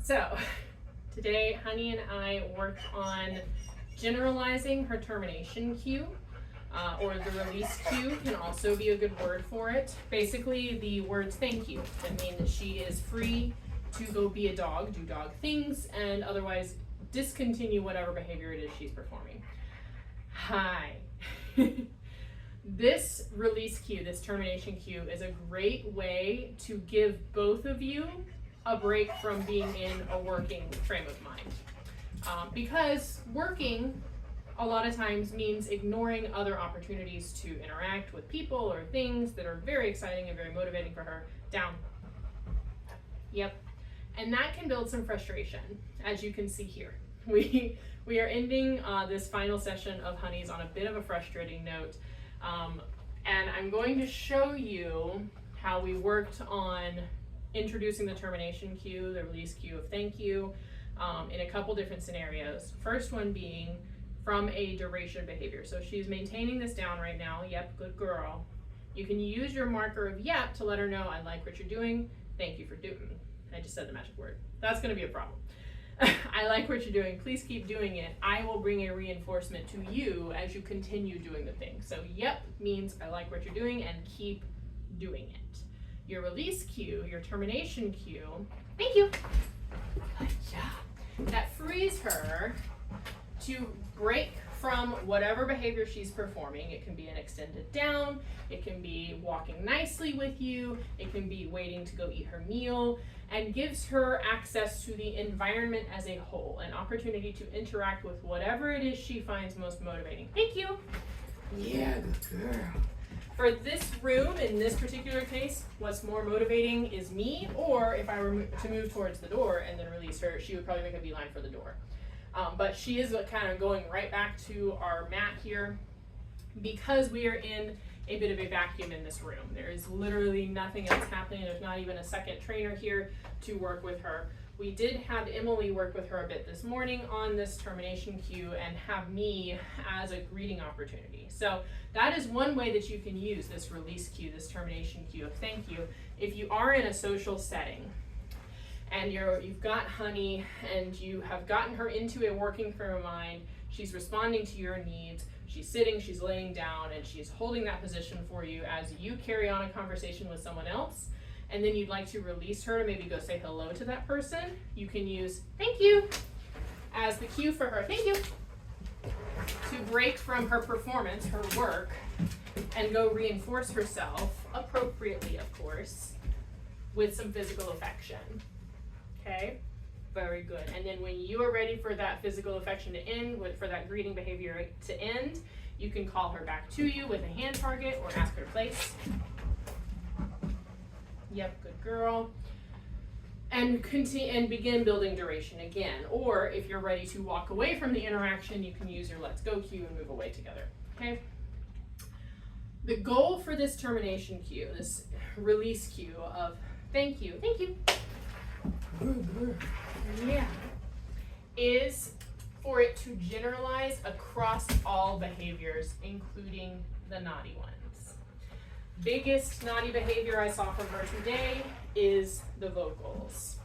So today, Honey and I worked on generalizing her termination cue, or the release cue can also be a good word for it. Basically, the words thank you that mean that she is free to go be a dog, do dog things, and otherwise discontinue whatever behavior it is she's performing. Hi. This release cue, this termination cue, is a great way to give both of you a break from being in a working frame of mind. Because working a lot of times means ignoring other opportunities to interact with people or things that are very exciting and very motivating for her. Down. Yep. And that can build some frustration, as you can see here. We are ending this final session of Honey's on a bit of a frustrating note. And I'm going to show you how we worked on introducing the termination cue, the release cue of thank you, in a couple different scenarios. First one being from a duration behavior. So she's maintaining this down right now. Yep, good girl. You can use your marker of yep to let her know, I like what you're doing. Thank you for doing. I just said the magic word. That's going to be a problem. I like what you're doing. Please keep doing it. I will bring a reinforcement to you as you continue doing the thing. So yep means I like what you're doing and keep doing it. Your release cue, your termination cue, thank you. That frees her to break from whatever behavior she's performing. It can be an extended down, it can be walking nicely with you, it can be waiting to go eat her meal, and gives her access to the environment as a whole, an opportunity to interact with whatever it is she finds most motivating. Thank you. Yeah, good girl. For this room, in this particular case, what's more motivating is me, or if I were to move towards the door and then release her, she would probably make a beeline for the door. But she is kind of going right back to our mat here because we are in a bit of a vacuum in this room. There is literally nothing else happening. There's not even a second trainer here to work with her. We did have Emily work with her a bit this morning on this termination cue and have me as a greeting opportunity. So that is one way that you can use this release cue, this termination cue of thank you, if you are in a social setting and you've got Honey and you have gotten her into a working frame of mind. She's responding to your needs. She's sitting, she's laying down, and she's holding that position for you as you carry on a conversation with someone else. And then you'd like to release her to maybe go say hello to that person. You can use thank you as the cue for her. Thank you. To break from her performance, her work, and go reinforce herself, appropriately of course, with some physical affection. Okay? Very good. And then when you are ready for that physical affection to end, for that greeting behavior to end, you can call her back to you with a hand target or ask her to place. Yep, good girl. And continue and begin building duration again. Or if you're ready to walk away from the interaction, you can use your let's go cue and move away together. Okay? The goal for this termination cue, this release cue of thank you, yeah, is for it to generalize across all behaviors, including the naughty ones. Biggest naughty behavior I saw from her today is the vocals.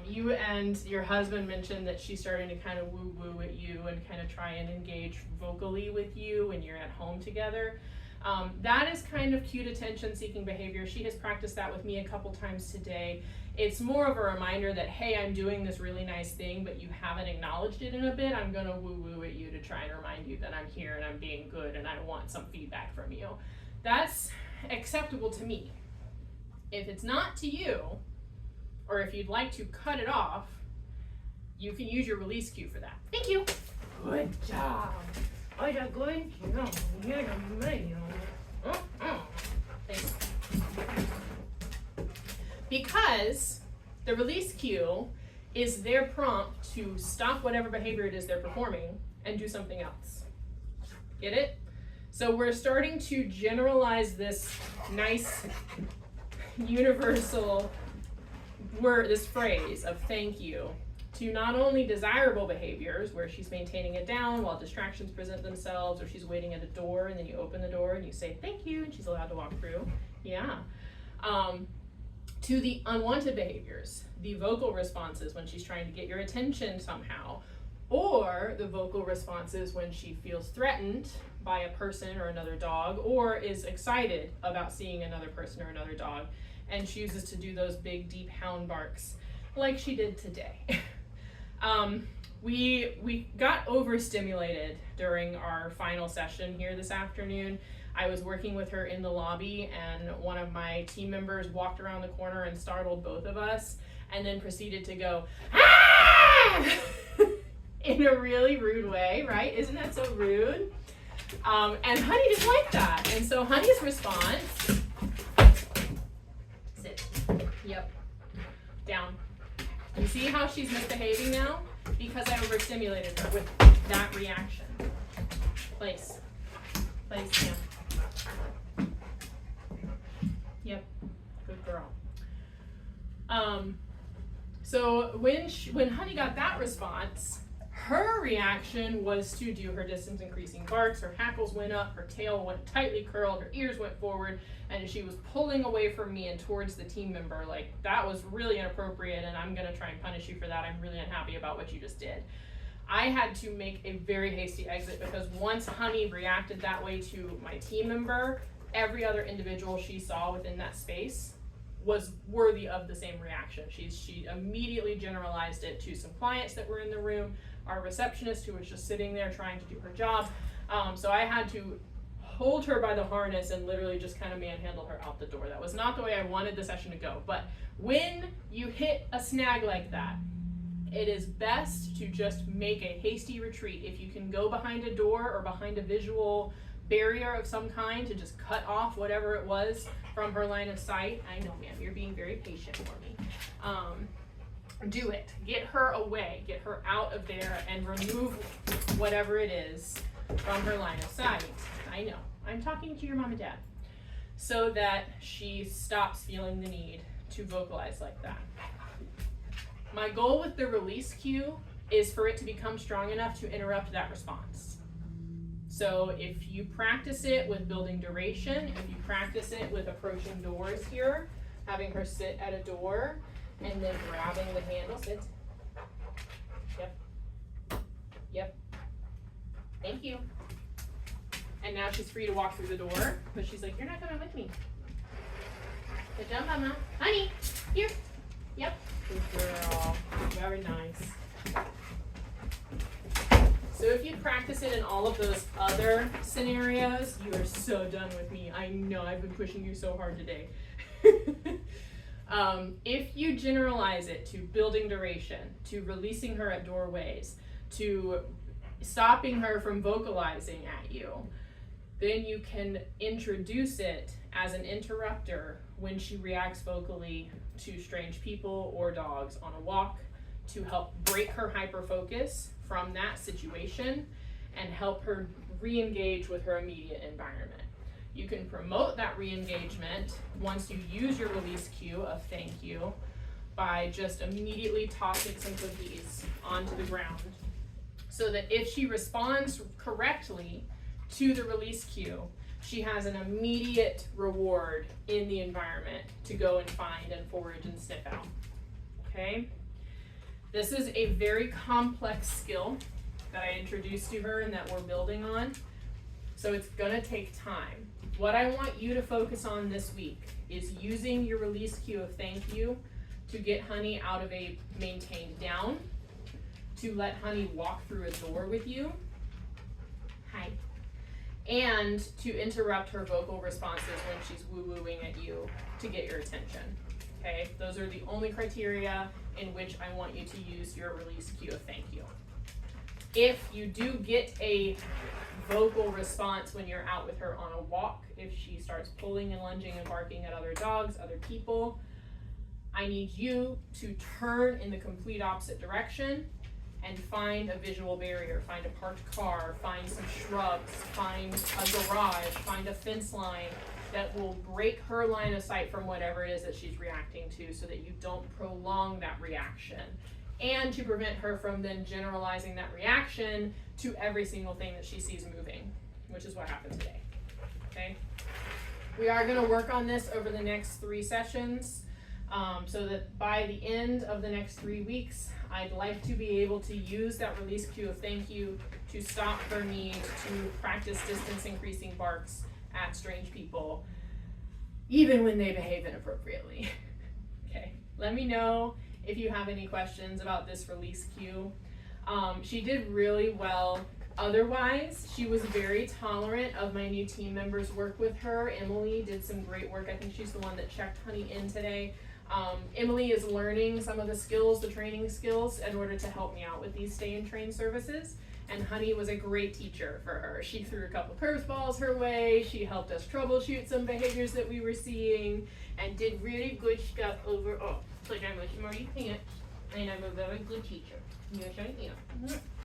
You and your husband mentioned that she's starting to kind of woo-woo at you and kind of try and engage vocally with you when you're at home together. That is kind of cute attention-seeking behavior. She has practiced that with me a couple times today. It's more of a reminder that, hey, I'm doing this really nice thing, but you haven't acknowledged it in a bit. I'm gonna woo-woo at you to try and remind you that I'm here and I'm being good and I want some feedback from you. That's acceptable to me. If it's not to you, or if you'd like to cut it off, you can use your release cue for that. Thank you. Good job. Oh, you're good. Thanks. Because the release cue is their prompt to stop whatever behavior it is they're performing and do something else. Get it? So we're starting to generalize this nice universal word, this phrase of thank you, to not only desirable behaviors where she's maintaining it down while distractions present themselves, or she's waiting at a door and then you open the door and you say thank you and she's allowed to walk through. Yeah. to the unwanted behaviors, the vocal responses when she's trying to get your attention somehow, or the vocal responses when she feels threatened by a person or another dog, or is excited about seeing another person or another dog and chooses to do those big deep hound barks like she did today. We got overstimulated during our final session here this afternoon. I was working with her in the lobby, and one of my team members walked around the corner and startled both of us, and then proceeded to go, "Ah!" in a really rude way, right? Isn't that so rude? And Honey didn't like that. And so Honey's response, sit, yep, down. You see how she's misbehaving now? Because I overstimulated her with that reaction. Place, down. Yep, good girl. So when Honey got that response, her reaction was to do her distance increasing barks. Her hackles went up, her tail went tightly curled, her ears went forward, and she was pulling away from me and towards the team member. Like, that was really inappropriate, and I'm gonna try and punish you for that. I'm really unhappy about what you just did. I had to make a very hasty exit because once Honey reacted that way to my team member, every other individual she saw within that space was worthy of the same reaction. She immediately generalized it to some clients that were in the room, our receptionist who was just sitting there trying to do her job. So I had to hold her by the harness and literally just kind of manhandle her out the door. That was not the way I wanted the session to go. But when you hit a snag like that, it is best to just make a hasty retreat. If you can go behind a door or behind a visual barrier of some kind to just cut off whatever it was from her line of sight. I know, ma'am, you're being very patient for me. Do it. Get her away. Get her out of there and remove whatever it is from her line of sight. I know. I'm talking to your mom and dad. So that she stops feeling the need to vocalize like that. My goal with the release cue is for it to become strong enough to interrupt that response. So if you practice it with building duration, if you practice it with approaching doors here, having her sit at a door, and then grabbing the handle, sit. Yep. Thank you. And now she's free to walk through the door, but she's like, you're not coming with me. Good job, Mama. Honey, here. Yep. Good girl. Very nice. So if you practice it in all of those other scenarios, you are so done with me. I know, I've been pushing you so hard today. If you generalize it to building duration, to releasing her at doorways, to stopping her from vocalizing at you, then you can introduce it as an interrupter when she reacts vocally to strange people or dogs on a walk, to help break her hyperfocus from that situation and help her re-engage with her immediate environment. You can promote that re-engagement once you use your release cue of thank you by just immediately tossing some cookies onto the ground, so that if she responds correctly to the release cue, she has an immediate reward in the environment to go and find and forage and sniff out. Okay? This is a very complex skill that I introduced to her and that we're building on, so it's gonna take time. What I want you to focus on this week is using your release cue of thank you to get Honey out of a maintained down, to let Honey walk through a door with you, hi, and to interrupt her vocal responses when she's woo-wooing at you to get your attention. Okay, those are the only criteria in which I want you to use your release cue of thank you. If you do get a vocal response when you're out with her on a walk, if she starts pulling and lunging and barking at other dogs, other people, I need you to turn in the complete opposite direction and find a visual barrier, find a parked car, find some shrubs, find a garage, find a fence line that will break her line of sight from whatever it is that she's reacting to, so that you don't prolong that reaction, and to prevent her from then generalizing that reaction to every single thing that she sees moving, which is what happened today. Okay? We are going to work on this over the next 3 sessions. so that by the end of the next 3 weeks, I'd like to be able to use that release cue of thank you to stop her need to practice distance increasing barks at strange people, even when they behave inappropriately. Okay, let me know if you have any questions about this release cue. She did really well. Otherwise, she was very tolerant of my new team members' work with her. Emily did some great work. I think she's the one that checked Honey in today. Emily is learning some of the skills, the training skills, in order to help me out with these stay and train services. And Honey was a great teacher for her. She threw a couple curveballs her way. She helped us troubleshoot some behaviors that we were seeing and did really good stuff overall. Because I'm a smarty pants and I'm a very good teacher. Yes, I am.